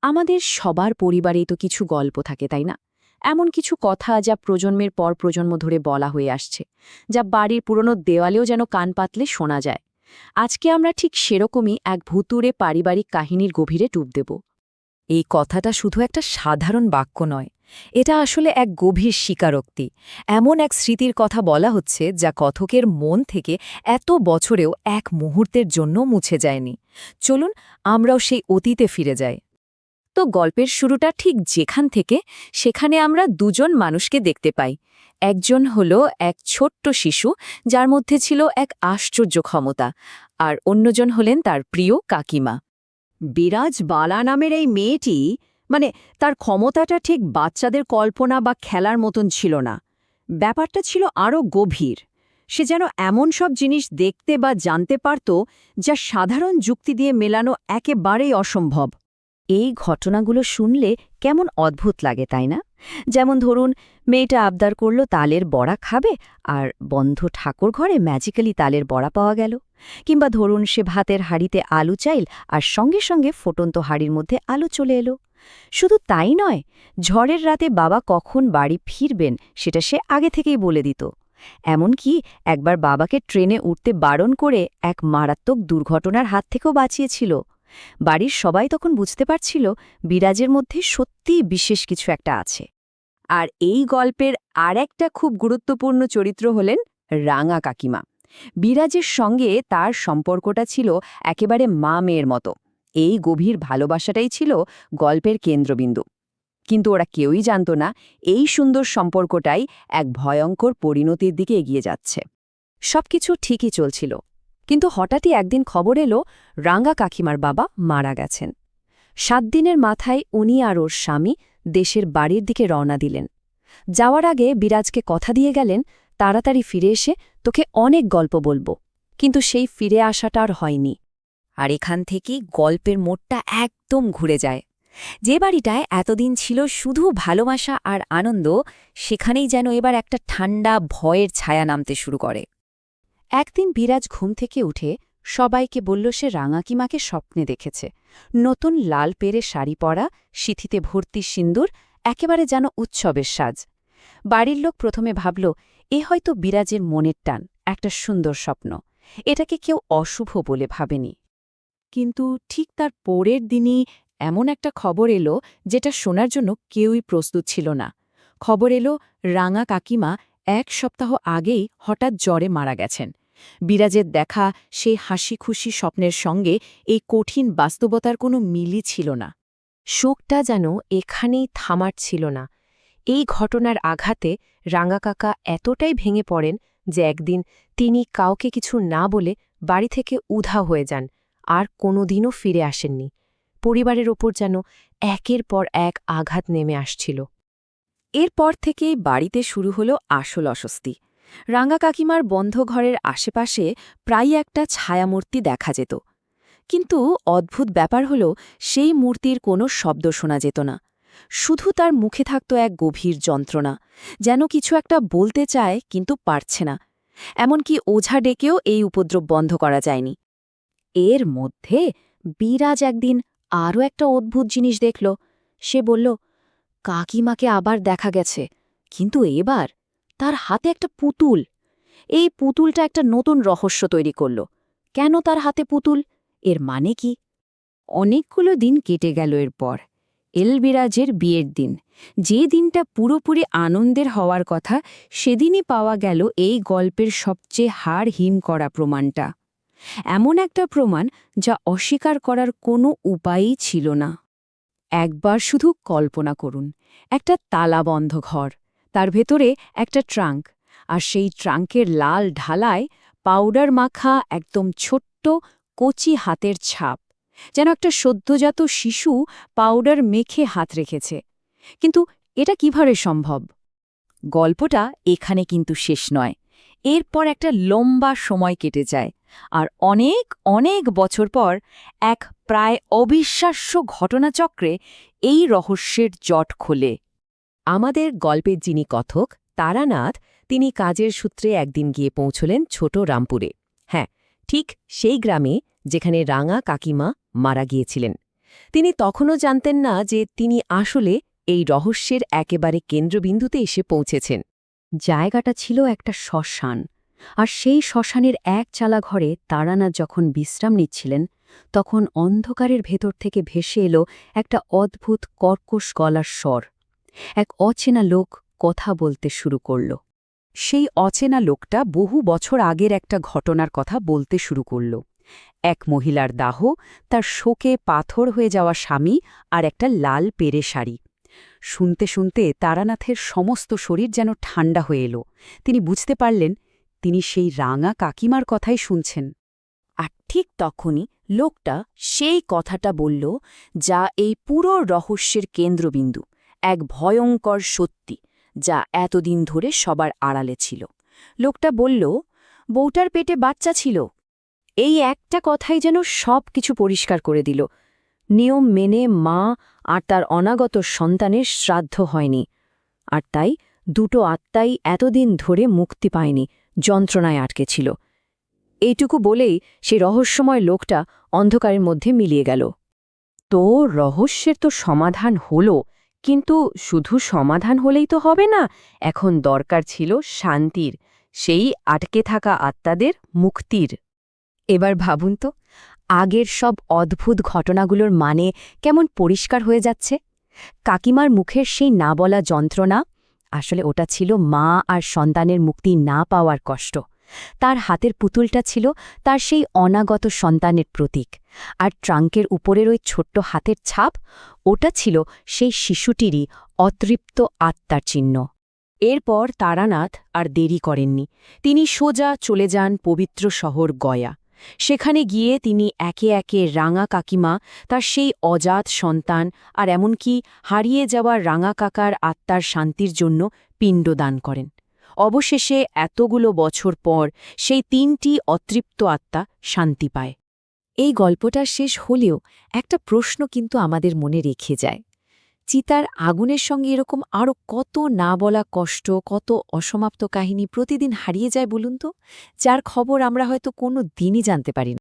আমাদের সবার পরিবারেই তো কিছু গল্প থাকে, তাই না? এমন কিছু কথা যা প্রজন্মের পর প্রজন্ম ধরে বলা হয়ে আসছে, যা বাড়ির পুরনো দেওয়ালেও যেন কান পাতলে শোনা যায়। আজকে আমরা ঠিক সেরকমই এক ভুতুড়ে পারিবারিক কাহিনীর গভীরে ডুব দেব। এই কথাটা শুধু একটা সাধারণ বাক্য নয়, এটা আসলে এক গভীর স্বীকারোক্তি। এমন এক স্মৃতির কথা বলা হচ্ছে যা কথকের মন থেকে এত বছরেও এক মুহূর্তের জন্য মুছে যায়নি। চলুন আমরাও সেই অতীতে ফিরে যাই। তো গল্পের শুরুটা ঠিক যেখান থেকে, সেখানে আমরা দুজন মানুষকে দেখতে পাই। একজন হলো এক ছোট্ট শিশু, যার মধ্যে ছিল এক আশ্চর্য ক্ষমতা, আর অন্যজন হলেন তার প্রিয় কাকিমা। বিরাজ বালা নামের এই মেয়েটি, তার ক্ষমতাটা ঠিক বাচ্চাদের কল্পনা বা খেলার মতন ছিল না। ব্যাপারটা ছিল আরও গভীর। সে যেন এমন সব জিনিস দেখতে বা জানতে পারত যা সাধারণ যুক্তি দিয়ে মেলানো একেবারেই অসম্ভব। এই ঘটনাগুলো শুনলে কেমন অদ্ভুত লাগে, তাই না? যেমন ধরুন, মেয়েটা আবদার করল তালের বড়া খাবে, আর বন্ধ ঠাকুর ঘরে ম্যাজিক্যালি তালের বড়া পাওয়া গেল। কিংবা ধরুন, সে ভাতের হাঁড়িতে আলু চাইল, আর সঙ্গে সঙ্গে ফোটন্ত হাঁড়ির মধ্যে আলু চলে এলো। শুধু তাই নয়, ঝড়ের রাতে বাবা কখন বাড়ি ফিরবেন সেটা সে আগে থেকেই বলে দিত। এমনকি একবার বাবাকে ট্রেনে উঠতে বারণ করে এক মারাত্মক দুর্ঘটনার হাত থেকেও বাঁচিয়েছিল। বাড়ির সবাই তখন বুঝতে পারছিল বিরাজের মধ্যে সত্যিই বিশেষ কিছু একটা আছে। আর এই গল্পের আরেকটা খুব গুরুত্বপূর্ণ চরিত্র হলেন রাঙা কাকিমা। বিরাজের সঙ্গে তার সম্পর্কটা ছিল একেবারে মা মেয়ের মতো। এই গভীর ভালোবাসাটাই ছিল গল্পের কেন্দ্রবিন্দু। কিন্তু ওরা কেউই জানত না এই সুন্দর সম্পর্কটাই এক ভয়ঙ্কর পরিণতির দিকে এগিয়ে যাচ্ছে। সবকিছু ঠিকই চলছিল, কিন্তু হঠাৎই একদিন খবর এলো রাঙা কাকিমার বাবা মারা গেছেন। 7 দিনের মাথায় উনি আর ওর স্বামী দেশের বাড়ির দিকে রওনা দিলেন। যাওয়ার আগে বিরাজকে কথা দিয়ে গেলেন, তাড়াতাড়ি ফিরে এসে তোকে অনেক গল্প বলবো। কিন্তু সেই ফিরে আসাটা আর হয়নি। আর এখান থেকেই গল্পের মোড়টা একদম ঘুরে যায়। যে বাড়িটায় এতদিন ছিল শুধু ভালোবাসা আর আনন্দ, সেখানেই যেন এবার একটা ঠান্ডা ভয়ের ছায়া নামতে শুরু করে। একদিন বিরাজ ঘুম থেকে উঠে সবাইকে বলল সে রাঙাকিমাকে স্বপ্নে দেখেছে। নতুন লাল পেরে শাড়ি পরা, সিথিতে ভর্তি সিন্দুর, একেবারে যেন উৎসবের সাজ। বাড়ির লোক প্রথমে ভাবল এ হয়তো বিরাজের মনের টান, একটা সুন্দর স্বপ্ন। এটাকে কেউ অশুভ বলে ভাবেনি। কিন্তু ঠিক তার পরের দিনই এমন একটা খবর এলো যেটা শোনার জন্য কেউই প্রস্তুত ছিল না। খবর এলো রাঙা কাকিমা 1 সপ্তাহ আগেই হঠাৎ জ্বরে মারা গেছেন। বিরাজের দেখা সেই হাসি খুশি স্বপ্নের সঙ্গে এই কঠিন বাস্তবতার কোনো মিলই ছিল না। শোকটা যেন এখানেই থামার ছিল না। এই ঘটনার আঘাতে রাঙা কাকা এতটাই ভেঙে পড়েন যে একদিন তিনি কাউকে কিছু না বলে বাড়ি থেকে উধাও হয়ে যান, আর কোনোদিনও ফিরে আসেননি। পরিবারের ওপর যেন একের পর এক আঘাত নেমে আসছিল। এরপর থেকেই বাড়িতে শুরু হলো আসল অস্বস্তি। রাঙা কাকিমার বন্ধ ঘরের আশেপাশে প্রায় একটা ছায়ামূর্তি দেখা যেত। কিন্তু অদ্ভুত ব্যাপার হল, সেই মূর্তির কোনো শব্দ শোনা যেত না। শুধু তার মুখে থাকত এক গভীর যন্ত্রণা, যেন কিছু একটা বলতে চায় কিন্তু পারছে না। এমনকি ওঝা ডেকেও এই উপদ্রব বন্ধ করা যায়নি। এর মধ্যে বিরাজ একদিন আরও একটা অদ্ভুত জিনিস দেখল। সে বলল, কাকিমাকে আবার দেখা গেছে, কিন্তু এবার তার হাতে একটা পুতুল। এই পুতুলটা একটা নতুন রহস্য তৈরি করল। কেন তার হাতে পুতুল? এর মানে কি? অনেকগুলো দিন কেটে গেল এরপর। বিরাজের বিয়ের দিন, যে দিনটা পুরোপুরি আনন্দের হওয়ার কথা, সেদিনই পাওয়া গেল এই গল্পের সবচেয়ে হাড় হিম করা প্রমাণটা। এমন একটা প্রমাণ যা অস্বীকার করার কোনো উপায়ই ছিল না। একবার শুধু কল্পনা করুন, একটা তালাবন্ধ ঘর, তার ভেতরে একটা ট্রাঙ্ক, আর সেই ট্রাঙ্কের লাল ঢালায় পাউডার মাখা একদম ছোট্ট কচি হাতের ছাপ, যেন একটা সদ্যজাত শিশু পাউডার মেখে হাত রেখেছে। কিন্তু এটা কিভাবে সম্ভব? গল্পটা এখানে কিন্তু শেষ নয়। এরপর একটা লম্বা সময় কেটে যায়, আর অনেক অনেক বছর পর এক প্রায় অবিশ্বাস্য ঘটনাচক্রে এই রহস্যের জট খোলে। আমাদের গল্পের যিনি কথক তারানাথ, তিনি কাজের সূত্রে একদিন গিয়ে পৌঁছলেন ছোট রামপুরে। হ্যাঁ, ঠিক সেই গ্রামে যেখানে রাঙা কাকিমা মারা গিয়েছিলেন। তিনি তখনও জানতেন না যে তিনি আসলে এই রহস্যের একেবারে কেন্দ্রবিন্দুতে এসে পৌঁছেছেন। জায়গাটা ছিল একটা শ্মশান, আর সেই শ্মশানের এক চালা ঘরে তারানাথ যখন বিশ্রাম নিচ্ছিলেন, তখন অন্ধকারের ভেতর থেকে ভেসে এলো একটা অদ্ভুত কর্কশ গলার স্বর। এক অচেনা লোক কথা বলতে শুরু করল। সেই অচেনা লোকটা বহু বছর আগের একটা ঘটনার কথা বলতে শুরু করল। এক মহিলার দাহ, তার শোকে পাথর হয়ে যাওয়া স্বামী আর একটা লাল পেরে শাড়ি। শুনতে শুনতে তারানাথের সমস্ত শরীর যেন ঠান্ডা হয়ে এলো। তিনি বুঝতে পারলেন তিনি সেই রাঙা কাকিমার কথাই শুনছেন। আর ঠিক তখনই লোকটা সেই কথাটা বলল যা এই পুরো রহস্যের কেন্দ্রবিন্দু, এক ভয়ঙ্কর সত্যি যা এতদিন ধরে সবার আড়ালে ছিল। লোকটা বলল, বউটার পেটে বাচ্চা ছিল। এই একটা কথাই যেন সব কিছু পরিষ্কার করে দিল। নিয়ম মেনে মা আর তার অনাগত সন্তানের শ্রাদ্ধ হয়নি, আর তাই দুটো আত্মাই এতদিন ধরে মুক্তি পায়নি, যন্ত্রণায় আটকে ছিল। এইটুকু বলেই সেই রহস্যময় লোকটা অন্ধকারের মধ্যে মিলিয়ে গেল। তো রহস্যের তো সমাধান হলো, কিন্তু শুধু সমাধান হলেই তো হবে না, এখন দরকার ছিল শান্তির, সেই আটকে থাকা আত্মাদের মুক্তির। এবার ভাবুন তো, আগের সব অদ্ভুত ঘটনাগুলোর মানে কেমন পরিষ্কার হয়ে যাচ্ছে। কাকিমার মুখের সেই না বলা যন্ত্রণা, আসলে ওটা ছিল মা আর সন্তানের মুক্তি না পাওয়ার কষ্ট। তার হাতের পুতুলটা ছিল তার সেই অনাগত সন্তানের প্রতীক, আর ট্রাঙ্কের উপরের ওই ছোট্ট হাতের ছাপ, ওটা ছিল সেই শিশুটিরই অতৃপ্ত আত্মার চিহ্ন। এরপর তারানাথ আর দেরি করেননি। তিনি সোজা চলে যান পবিত্র শহর গয়া। সেখানে গিয়ে তিনি একে একে রাঙা কাকিমা, তার সেই অজাত সন্তান আর এমনকি হারিয়ে যাওয়া রাঙা কাকার আত্মার শান্তির জন্য পিণ্ডদান করেন। অবশেষে এতগুলো বছর পর সেই ৩টি অতৃপ্ত আত্মা শান্তি পায়। এই গল্পটা শেষ হলেও একটা প্রশ্ন কিন্তু আমাদের মনে রেখে যায়। চিতার আগুনের সঙ্গে এরকম আরও কত না বলা কষ্ট, কত অসমাপ্ত কাহিনী প্রতিদিন হারিয়ে যায় বলুন তো, যার খবর আমরা হয়তো কোনো দিনই জানতে পারি না।